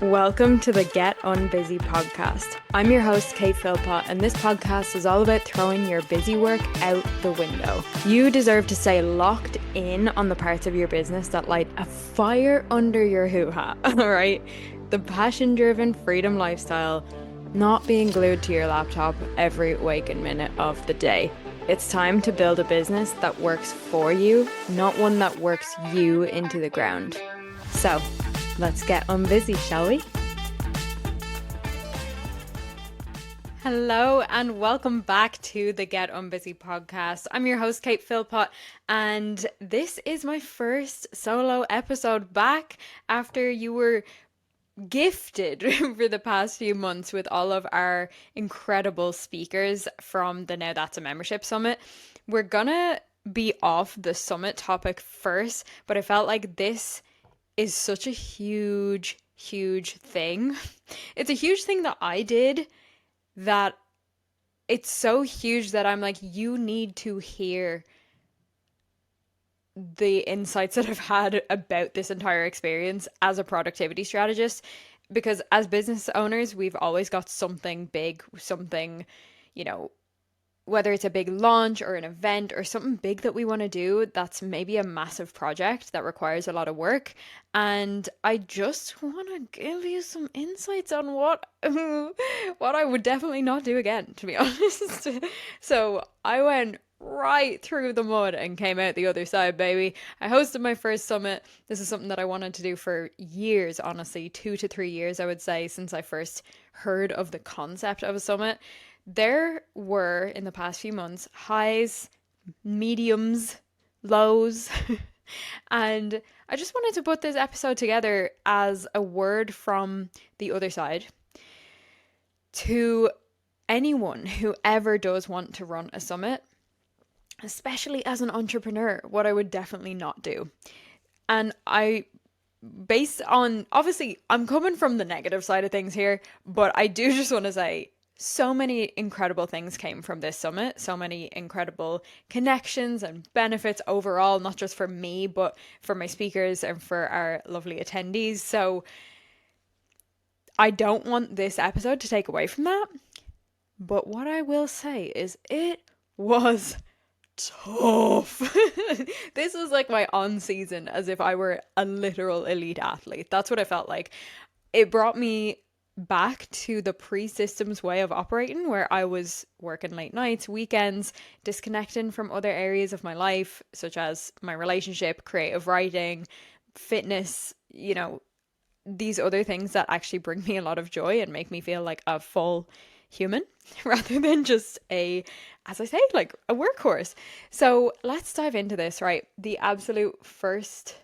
Welcome to the Get Unbusy podcast. I'm your host, Kate Philpott, and this podcast is all about throwing your busy work out the window. You deserve to stay locked in on the parts of your business that light a fire under your hoo-ha, all right? The passion-driven freedom lifestyle, not being glued to your laptop every waking minute of the day. It's time to build a business that works for you, not one that works you into the ground. So, let's get unbusy, shall we? Hello and welcome back to the Get Unbusy podcast. I'm your host, Kate Philpott, and this is my first solo episode back after you were gifted for the past few months with all of our incredible speakers from the Now That's a Membership Summit. We're gonna be off the summit topic first, but I felt like this is such a huge thing. It's a huge thing that I did that it's so huge that I'm like, you need to hear the insights that I've had about this entire experience as a productivity strategist, because as business owners, we've always got something big, something, whether it's a big launch or an event or something big that we want to do that's maybe a massive project that requires a lot of work. And I just want to give you some insights on what I would definitely not do again, to be honest. So I went right through the mud and came out the other side, baby. I hosted my first summit. This is something that I wanted to do for years, honestly, 2 to 3 years, I would say, since I first heard of the concept of a summit. There were, in the past few months, highs, mediums, lows, and I just wanted to put this episode together as a word from the other side to anyone who ever does want to run a summit, especially as an entrepreneur, what I would definitely not do. And based on, obviously, I'm coming from the negative side of things here, but I do just want to say, so many incredible things came from this summit, so many incredible connections and benefits overall, not just for me, but for my speakers and for our lovely attendees. So I don't want this episode to take away from that. But what I will say is it was tough. This was like my on season, as if I were a literal elite athlete. That's what I felt like. It brought me back to the pre-systems way of operating, where I was working late nights, weekends, disconnecting from other areas of my life, such as my relationship, creative writing, fitness, these other things that actually bring me a lot of joy and make me feel like a full human rather than just as I say, like a workhorse. So let's dive into this, right? The absolute first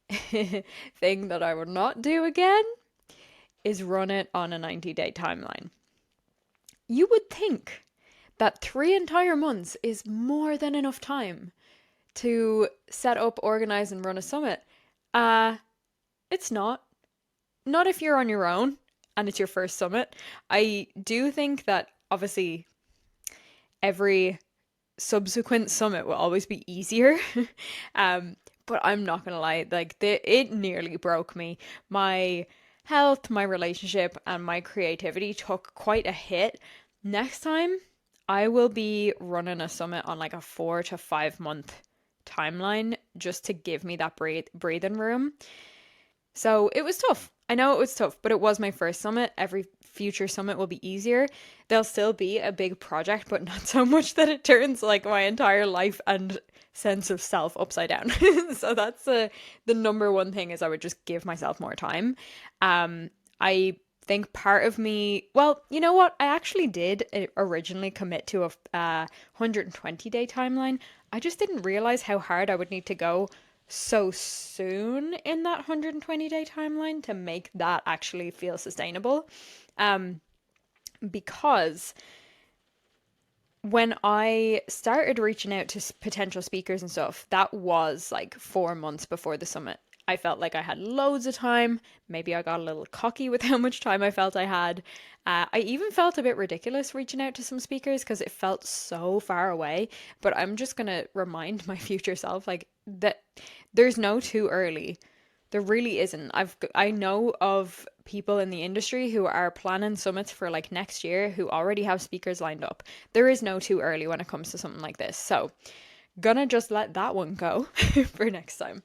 thing that I would not do again is run it on a 90-day timeline. You would think that 3 entire months is more than enough time to set up, organize, and run a summit. It's not. Not if you're on your own and it's your first summit. I do think that obviously every subsequent summit will always be easier. But I'm not gonna lie, like it nearly broke me. My health, my relationship, and my creativity took quite a hit. Next time, I will be running a summit on like a 4 to 5 month timeline just to give me that breathing room. So it was tough. I know it was tough, but it was my first summit. Every future summit will be easier. There'll still be a big project, but not so much that it turns like my entire life and sense of self upside down. So that's the number one thing, is I would just give myself more time. I think part of me, well, you know what? I actually did originally commit to a 120-day timeline. I just didn't realize how hard I would need to go so soon in that 120-day timeline to make that actually feel sustainable. Because when I started reaching out to potential speakers and stuff, that was like 4 months before the summit. I felt like I had loads of time. Maybe I got a little cocky with how much time I felt I had. I even felt a bit ridiculous reaching out to some speakers because it felt so far away. But I'm just going to remind my future self like that there's no too early There really isn't. I know of people in the industry who are planning summits for like next year who already have speakers lined up. There is no too early when it comes to something like this. So, gonna just let that one go for next time.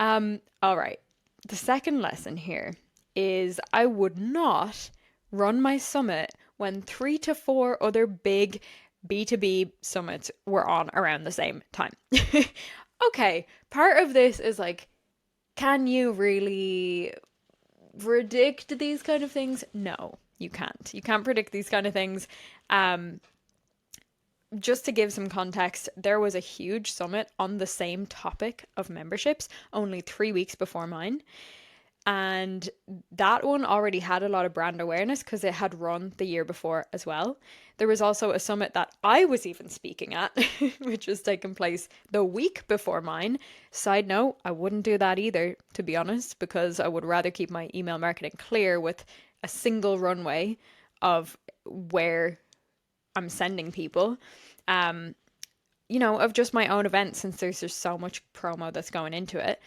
All right. The second lesson here is I would not run my summit when 3 to 4 other big B2B summits were on around the same time. Okay, part of this is like, can you really predict these kind of things? No, you can't. You can't predict these kind of things. Um, just to give some context, there was a huge summit on the same topic of memberships only 3 weeks before mine. And that one already had a lot of brand awareness because it had run the year before as well. There was also a summit that I was even speaking at, which was taking place the week before mine. Side note, I wouldn't do that either, to be honest, because I would rather keep my email marketing clear with a single runway of where I'm sending people. Of just my own event, since there's just so much promo that's going into it.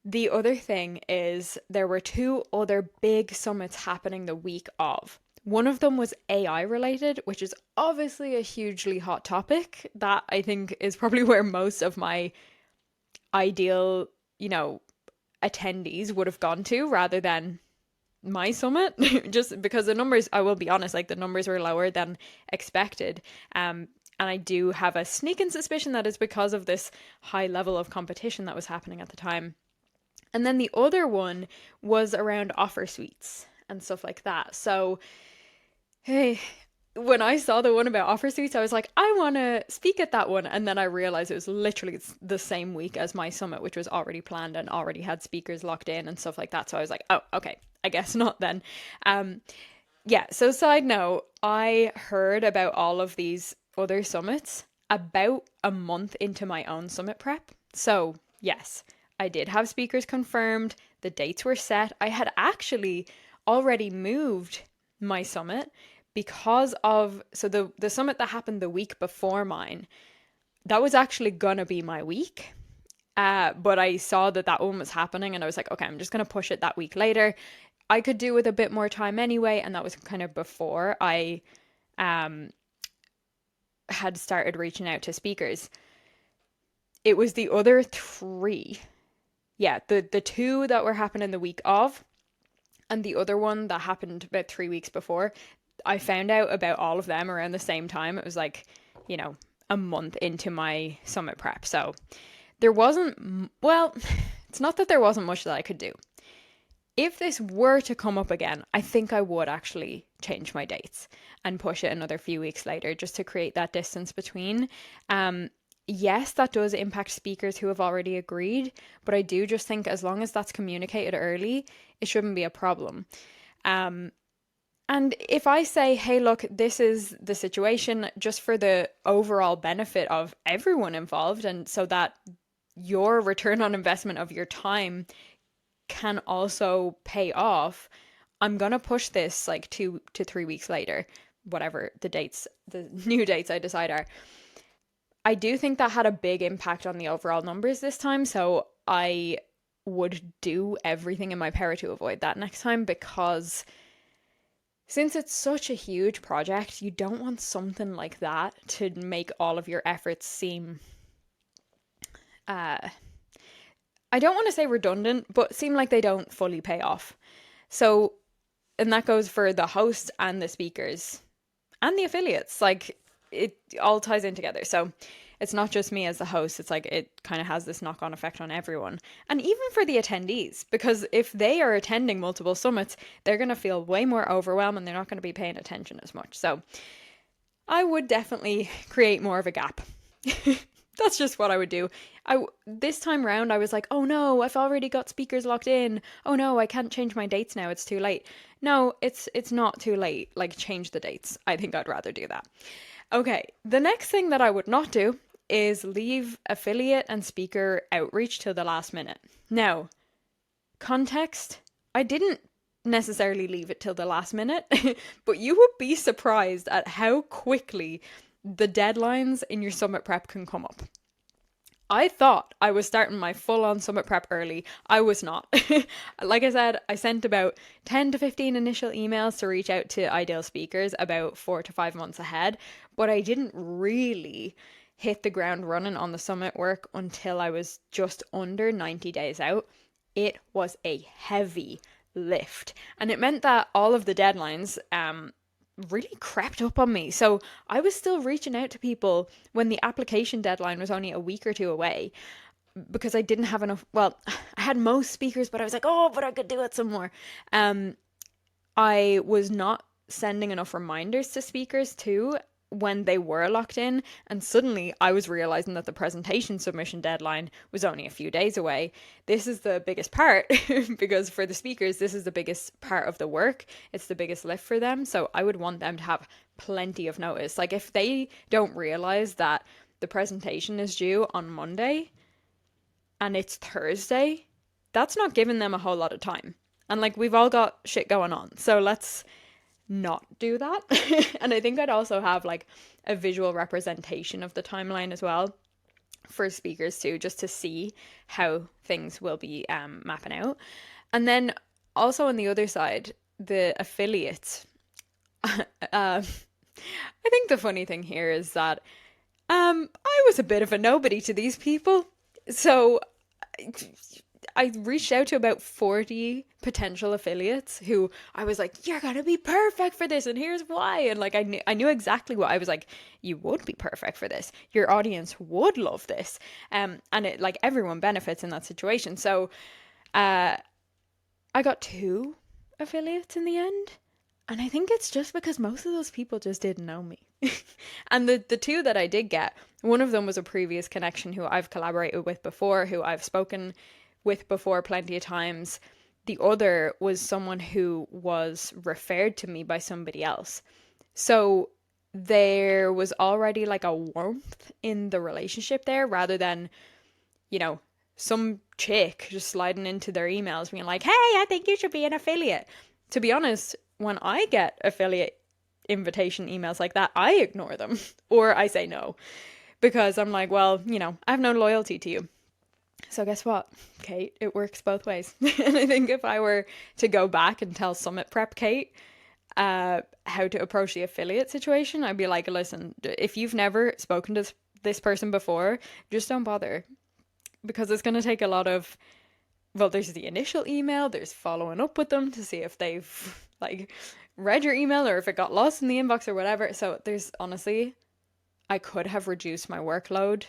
The other thing is there were 2 other big summits happening the week of. One of them was AI related, which is obviously a hugely hot topic that I think is probably where most of my ideal, attendees would have gone to rather than my summit. Just because the numbers, I will be honest, like the numbers were lower than expected. And I do have a sneaking suspicion that it's because of this high level of competition that was happening at the time. And then the other one was around offer suites and stuff like that. So, hey, when I saw the one about offer suites, I was like, I want to speak at that one. And then I realized it was literally the same week as my summit, which was already planned and already had speakers locked in and stuff like that. So I was like, oh, okay, I guess not then. Yeah, so side note, I heard about all of these other summits about a month into my own summit prep. So, yes, I did have speakers confirmed, the dates were set. I had actually already moved my summit because of, so the summit that happened the week before mine, that was actually gonna be my week. But I saw that one was happening and I was like, okay, I'm just gonna push it that week later. I could do with a bit more time anyway, and that was kind of before I had started reaching out to speakers. It was the other 3. Yeah, the 2 that were happening the week of, and the other one that happened about 3 weeks before. I found out about all of them around the same time. It was like, a month into my summit prep. So there wasn't, well, it's not that there wasn't much that I could do. If this were to come up again, I think I would actually change my dates and push it another few weeks later just to create that distance between. Yes, that does impact speakers who have already agreed, but I do just think as long as that's communicated early, it shouldn't be a problem. And if I say, hey, look, this is the situation just for the overall benefit of everyone involved, and so that your return on investment of your time can also pay off, I'm going to push this like 2 to 3 weeks later, whatever the new dates I decide are. I do think that had a big impact on the overall numbers this time, so I would do everything in my power to avoid that next time, because since it's such a huge project, you don't want something like that to make all of your efforts seem, I don't want to say redundant, but seem like they don't fully pay off. So, and that goes for the host and the speakers and the affiliates. Like, it all ties in together. So it's not just me as the host. It's like it kind of has this knock-on effect on everyone. And even for the attendees, because if they are attending multiple summits, they're going to feel way more overwhelmed and they're not going to be paying attention as much. So I would definitely create more of a gap. That's just what I would do. This time round, I was like, oh no, I've already got speakers locked in. Oh no, I can't change my dates now. It's too late. No, it's not too late. Like, change the dates. I think I'd rather do that. Okay, the next thing that I would not do is leave affiliate and speaker outreach till the last minute. Now, context, I didn't necessarily leave it till the last minute, but you would be surprised at how quickly the deadlines in your summit prep can come up. I thought I was starting my full on summit prep early. I was not. Like I said, I sent about 10 to 15 initial emails to reach out to ideal speakers about 4 to 5 months ahead, but I didn't really hit the ground running on the summit work until I was just under 90 days out. It was a heavy lift, and it meant that all of the deadlines really crept up on me. So I was still reaching out to people when the application deadline was only a week or two away because I didn't have enough. Well, I had most speakers, but I was like, oh, but I could do it some more. I was not sending enough reminders to speakers too when they were locked in, and suddenly I was realizing that the presentation submission deadline was only a few days away. This is the biggest part because for the speakers this is the biggest part of the work. It's the biggest lift for them, so I would want them to have plenty of notice. Like if they don't realize that the presentation is due on Monday and it's Thursday, that's not giving them a whole lot of time. And like we've all got shit going on, so let's not do that. And I think I'd also have like a visual representation of the timeline as well for speakers too, just to see how things will be mapping out. And then also on the other side, the affiliates. I think the funny thing here is that I was a bit of a nobody to these people. So I reached out to about 40 potential affiliates who I was like, you're going to be perfect for this and here's why. And like I knew exactly what I was like, you would be perfect for this. Your audience would love this. And it like everyone benefits in that situation. So I got 2 affiliates in the end. And I think it's just because most of those people just didn't know me. And the 2 that I did get, one of them was a previous connection who I've collaborated with before, who I've spoken with before plenty of times. The other was someone who was referred to me by somebody else. So there was already like a warmth in the relationship there rather than, some chick just sliding into their emails being like, hey, I think you should be an affiliate. To be honest, when I get affiliate invitation emails like that, I ignore them or I say no because I'm like, well, I have no loyalty to you. So guess what, Kate? It works both ways. And I think if I were to go back and tell Summit Prep Kate how to approach the affiliate situation, I'd be like, listen, if you've never spoken to this person before, just don't bother. Because it's going to take a lot of, well, there's the initial email, there's following up with them to see if they've like read your email or if it got lost in the inbox or whatever. So there's honestly, I could have reduced my workload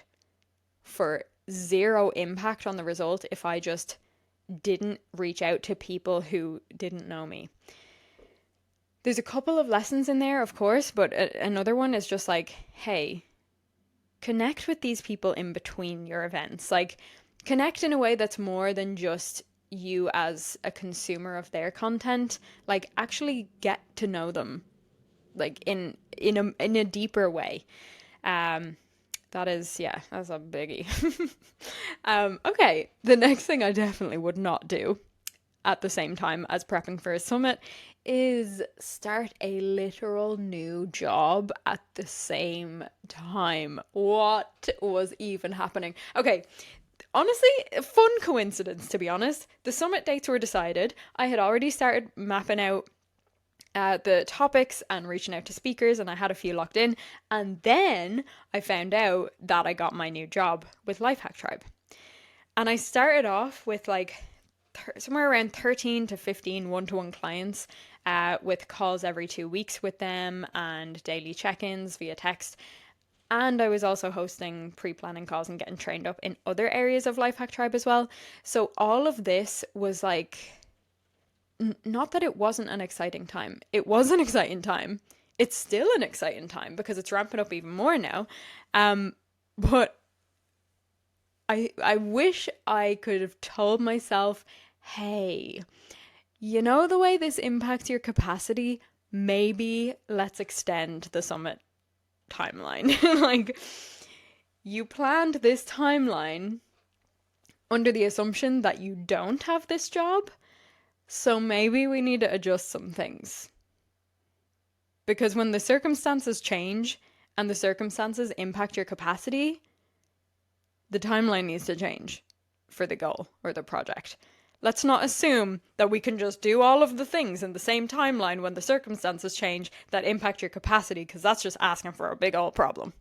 for 0 impact on the result if I just didn't reach out to people who didn't know me. There's a couple of lessons in there, of course, but another one is just like, hey, connect with these people in between your events. Like, connect in a way that's more than just you as a consumer of their content. Like, actually get to know them, like in a deeper way. That's a biggie. Okay, the next thing I definitely would not do at the same time as prepping for a summit is start a literal new job at the same time. What was even happening? Okay, honestly, a fun coincidence, to be honest. The summit dates were decided. I had already started mapping out the topics and reaching out to speakers, and I had a few locked in. And then I found out that I got my new job with Lifehack Tribe. And I started off with like somewhere around 13 to 15 one-to-one clients with calls every 2 weeks with them and daily check-ins via text. And I was also hosting pre-planning calls and getting trained up in other areas of Lifehack Tribe as well. So all of this was like, not that it wasn't an exciting time. It was an exciting time. It's still an exciting time because it's ramping up even more now. But I wish I could have told myself, hey, you know the way this impacts your capacity? Maybe let's extend the summit timeline. Like, you planned this timeline under the assumption that you don't have this job. So maybe we need to adjust some things. Because when the circumstances change and the circumstances impact your capacity, the timeline needs to change for the goal or the project. Let's not assume that we can just do all of the things in the same timeline when the circumstances change that impact your capacity, because that's just asking for a big old problem.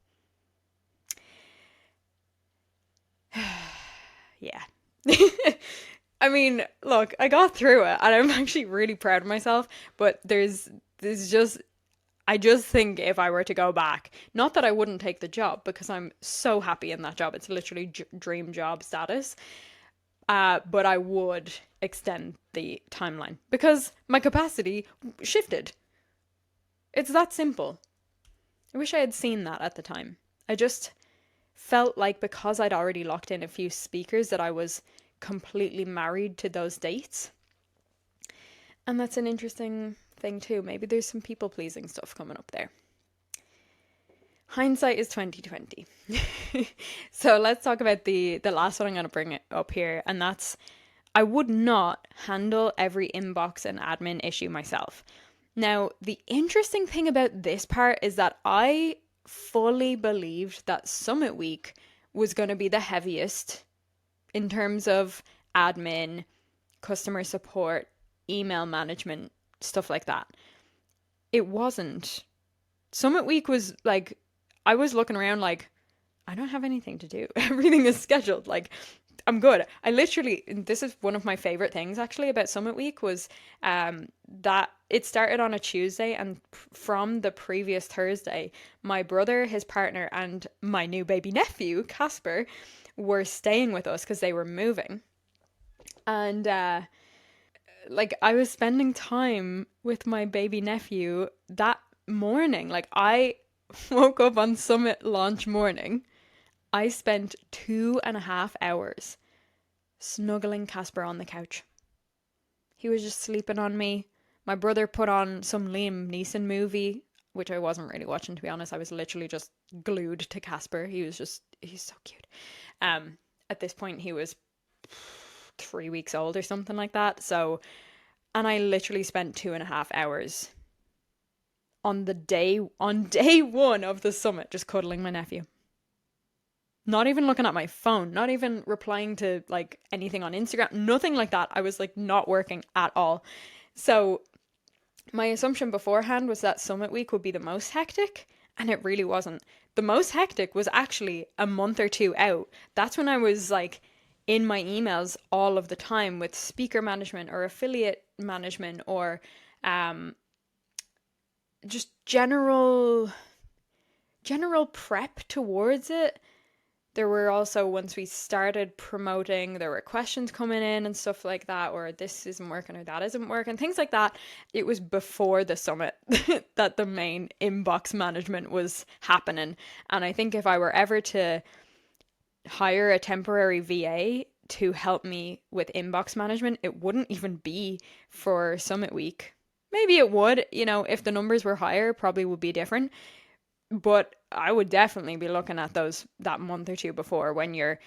Yeah. I mean, look, I got through it and I'm actually really proud of myself, but there's just I just think if I were to go back, not that I wouldn't take the job because I'm so happy in that job. It's literally dream job status. But I would extend the timeline because my capacity shifted. It's that simple. I wish I had seen that at the time. I just felt like because I'd already locked in a few speakers that I was completely married to those dates. And that's an interesting thing too. Maybe there's some people pleasing stuff coming up there. Hindsight is 2020. So let's talk about the last one I'm going to bring up here, and that's I would not handle every inbox and admin issue myself. Now, the interesting thing about this part is that I fully believed that Summit Week was going to be the heaviest in terms of admin, customer support, email management, stuff like that. It wasn't. Summit Week was like, I was looking around like, I don't have anything to do. Everything is scheduled. Like, I'm good. I literally, this is one of my favorite things actually about Summit Week was that it started on a Tuesday, and from the previous Thursday, my brother, his partner, and my new baby nephew, Casper, were staying with us because they were moving. And like I was spending time with my baby nephew that morning. Like I woke up on Summit launch morning. I spent 2.5 hours snuggling Casper on the couch. He was just sleeping on me. My brother put on some Liam Neeson movie, which I wasn't really watching, to be honest. I was literally just glued to Casper. He's so cute. At this point, he was 3 weeks old or something like that. So, and I literally spent 2.5 hours on day one of the summit, just cuddling my nephew. Not even looking at my phone, not even replying to like anything on Instagram, nothing like that. I was like not working at all. So my assumption beforehand was that Summit Week would be the most hectic, and it really wasn't. The most hectic was actually a month or two out. That's when I was like in my emails all of the time with speaker management or affiliate management or just general prep towards it. There were also, once we started promoting, there were questions coming in and stuff like that, or this isn't working or that isn't working, things like that. It was before the summit that the main inbox management was happening. And I think if I were ever to hire a temporary VA to help me with inbox management, it wouldn't even be for Summit Week. Maybe it would, if the numbers were higher, probably would be different. But I would definitely be looking at that month or two before, when you're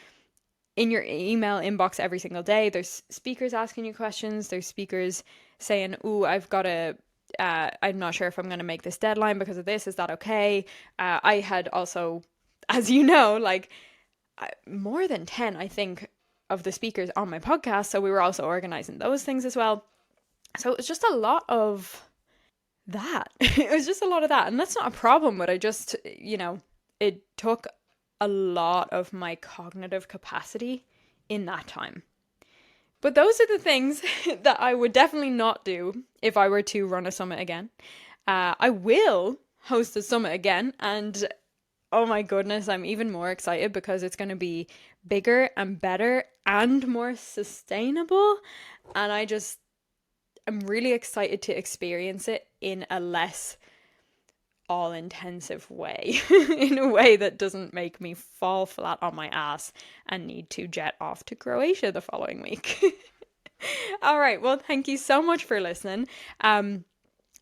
in your email inbox every single day. There's speakers asking you questions. There's speakers saying, "Ooh, I've got I'm not sure if I'm going to make this deadline because of this. Is that okay?" I had also, as you know, like more than 10, I think, of the speakers on my podcast. So we were also organizing those things as well. So it was just a lot of that. It was just a lot of that. And that's not a problem, but I just, it took a lot of my cognitive capacity in that time. But those are the things that I would definitely not do if I were to run a summit again. I will host a summit again, and oh my goodness, I'm even more excited because it's going to be bigger and better and more sustainable. And I'm really excited to experience it in a less all-intensive way, in a way that doesn't make me fall flat on my ass and need to jet off to Croatia the following week. All right, well, thank you so much for listening.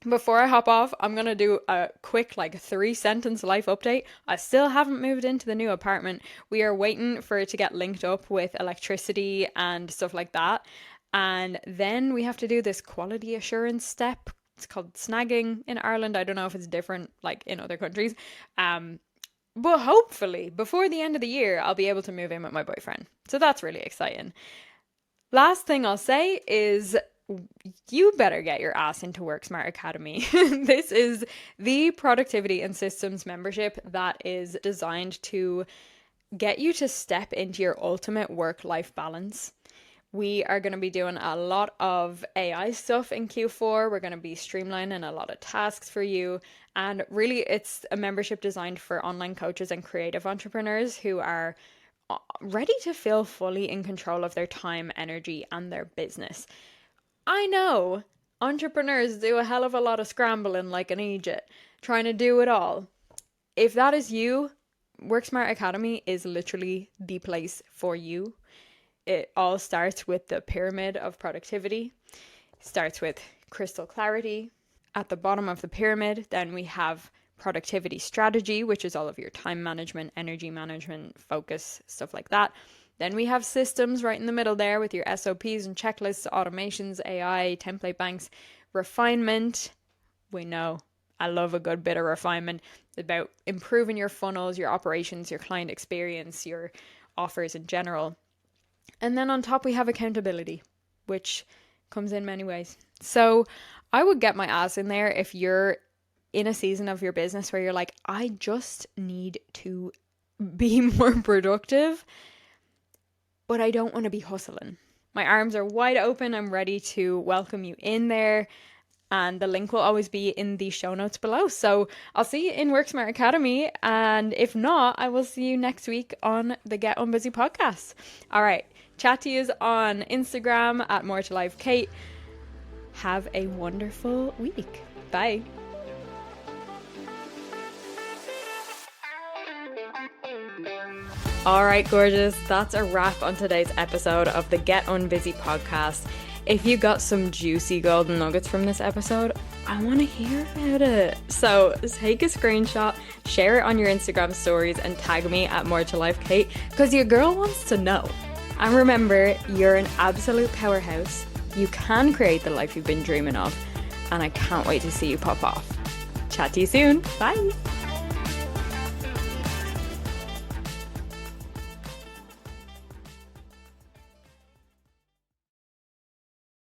Before I hop off, I'm going to do a quick 3-sentence life update. I still haven't moved into the new apartment. We are waiting for it to get linked up with electricity and stuff like that. And then we have to do this quality assurance step. It's called snagging in Ireland. I don't know if it's different in other countries. But hopefully, before the end of the year, I'll be able to move in with my boyfriend. So that's really exciting. Last thing I'll say is you better get your ass into Work Smart Academy. This is the productivity and systems membership that is designed to get you to step into your ultimate work-life balance. We are going to be doing a lot of AI stuff in Q4. We're going to be streamlining a lot of tasks for you. And really, it's a membership designed for online coaches and creative entrepreneurs who are ready to feel fully in control of their time, energy, and their business. I know entrepreneurs do a hell of a lot of scrambling like an idiot, trying to do it all. If that is you, Work Smart Academy is literally the place for you. It all starts with the pyramid of productivity. It starts with crystal clarity. At the bottom of the pyramid, then we have productivity strategy, which is all of your time management, energy management, focus, stuff like that. Then we have systems right in the middle there with your SOPs and checklists, automations, AI, template banks, refinement. We know I love a good bit of refinement. It's about improving your funnels, your operations, your client experience, your offers in general. And then on top we have accountability, which comes in many ways. So I would get my ass in there if you're in a season of your business where you're like, I just need to be more productive, but I don't want to be hustling. My arms are wide open. I'm ready to welcome you in there. And the link will always be in the show notes below. So I'll see you in Work Smart Academy. And if not, I will see you next week on the Get Unbusy podcast. All right. Chat to you on Instagram at More to Life Kate. Have a wonderful week. Bye. All right, gorgeous. That's a wrap on today's episode of the Get Unbusy podcast. If you got some juicy golden nuggets from this episode, I want to hear about it. So take a screenshot, share it on your Instagram stories, and tag me at More to Life Kate, because your girl wants to know. And remember, you're an absolute powerhouse. You can create the life you've been dreaming of, and I can't wait to see you pop off. Chat to you soon. Bye.